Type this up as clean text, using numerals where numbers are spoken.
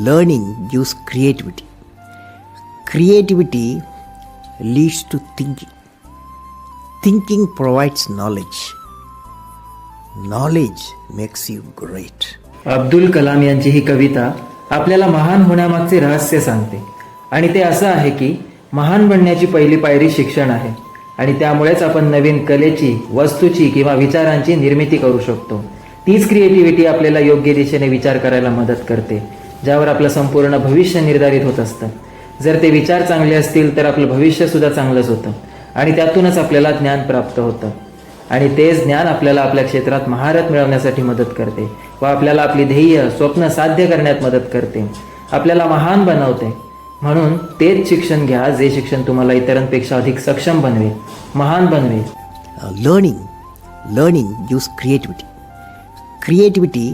Learning gives creativity. Creativity leads to thinking. Thinking provides knowledge. Knowledge makes you great. Abdul Kalam यांची ही कविता आपल्याला महान होण्यामागचे रहस्य सांगते. आणि ते असं आहे की महान बनण्याची पहिली पायरी शिक्षण आहे. आणि त्यामुळेच आपण नवीन कलेची, वस्तूची किंवा विचारांची निर्मिती करू शकतो. तीच क्रिएटिव्हिटी आपल्याला योग्य दिशेने विचार करायला मदत करते, ज्यावर आपलं संपूर्ण भविष्य निर्धारित होत असतं. जर ते विचार चांगले असतील तर आपलं भविष्यसुद्धा चांगलंच होतं आणि त्यातूनच आपल्याला ज्ञान प्राप्त होतं. आणि तेच ज्ञान आपल्याला आपल्या क्षेत्रात महारत मिळवण्यासाठी मदत करते व आपल्याला आपली ध्येय, स्वप्न साध्य करण्यात मदत करते, आपल्याला महान बनवते. म्हणून तेच शिक्षण घ्या जे शिक्षण तुम्हाला इतरांपेक्षा अधिक सक्षम बनवेल, महान बनवेल. Learning gives creativity. Creativity